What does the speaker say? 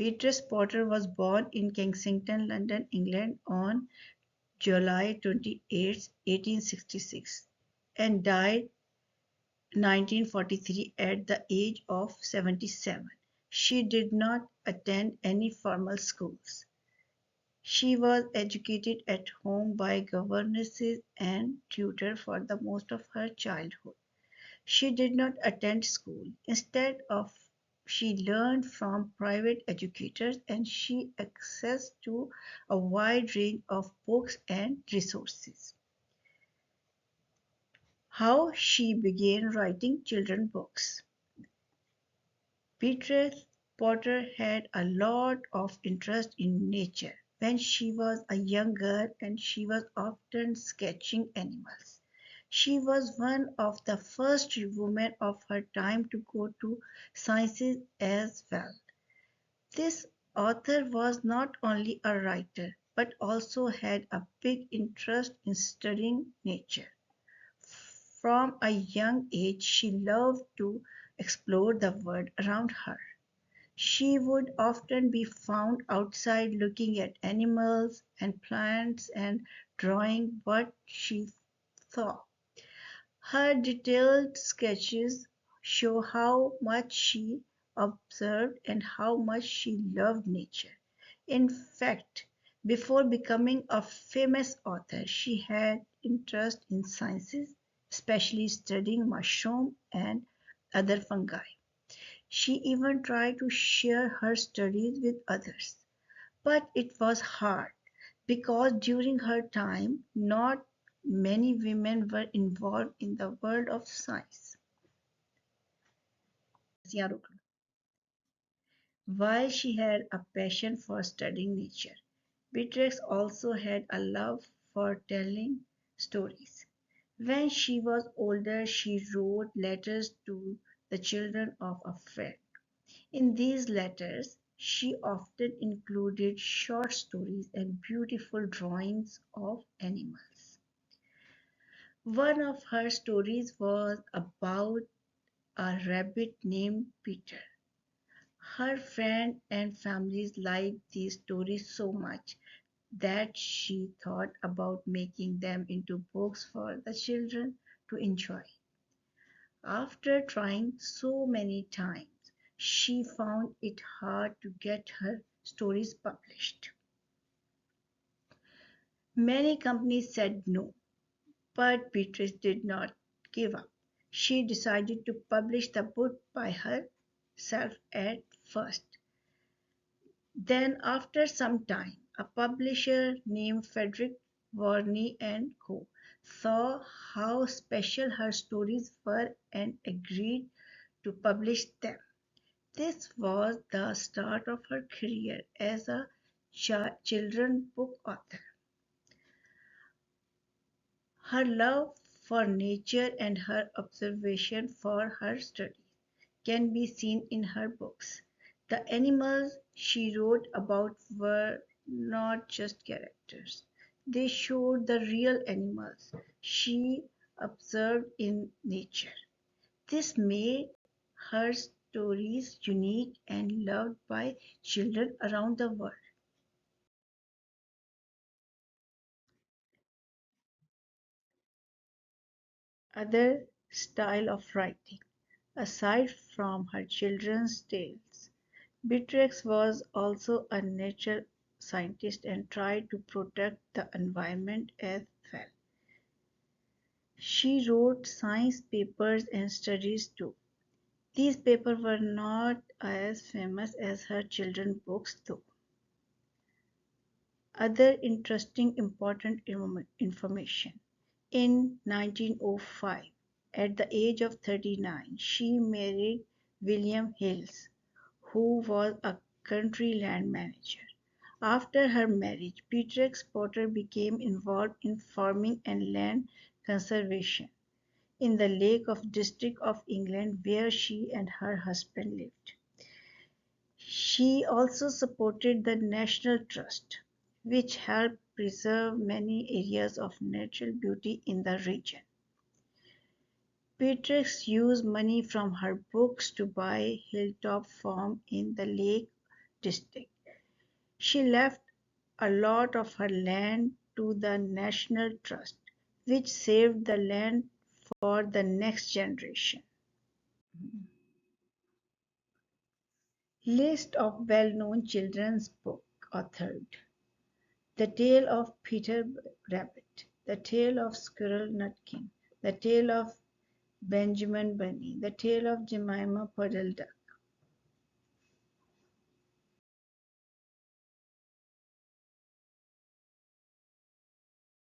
Beatrice Potter was born in Kensington, London, England on July 28, 1866 and died 1943 at the age of 77. She did not attend any formal schools. She was educated at home by governesses and tutors for the most of her childhood. She did not attend school. Instead of she learned from private educators and she access to a wide range of books and resources. How she began writing children books. Beatrice Potter had a lot of interest in nature when she was a young girl and she was often sketching animals. She was one of the first women of her time to go to sciences as well. This author was not only a writer but also had a big interest in studying nature. From a young age, she loved to explore the world around her. She would often be found outside looking at animals and plants and drawing what she saw. Her detailed sketches show how much she observed and how much she loved nature. In fact, before becoming a famous author, she had interest in sciences, especially studying mushrooms and other fungi. She even tried to share her studies with others, but it was hard because during her time not many women were involved in the world of science. While she had a passion for studying nature, Beatrix also had a love for telling stories. When she was older, she wrote letters to the children of a friend. In these letters, she often included short stories and beautiful drawings of animals. One of her stories was about a rabbit named Peter. Her friends and families liked these stories so much that she thought about making them into books for the children to enjoy. After trying so many times, she found it hard to get her stories published. Many companies said no, but Beatrice did not give up. She decided to publish the book by herself at first. Then, after some time, a publisher named Frederick Varney and Co. saw how special her stories were and agreed to publish them. This was the start of her career as a children's book author. Her love for nature and her observation for her studies can be seen in her books. The animals she wrote about were not just characters, they showed the real animals she observed in nature. This made her stories unique and loved by children around the world. Other style of writing. Aside from her children's tales, Beatrix was also a nature scientist and tried to protect the environment as well. She wrote science papers and studies too. These papers were not as famous as her children's books though. Other interesting important information. In 1905, at the age of 39, she married William Hills, who was a country land manager. After her marriage, Beatrix Potter became involved in farming and land conservation in the Lake of District of England where she and her husband lived. She also supported the National Trust, which helped preserve many areas of natural beauty in the region. Beatrix used money from her books to buy Hilltop Farm in the Lake district. She left a lot of her land to the National Trust, which saved the land for the next generation. List of well-known children's book authored: The Tale of Peter Rabbit, The Tale of Squirrel Nutkin, The Tale of Benjamin Bunny, The Tale of Jemima Puddle Duck,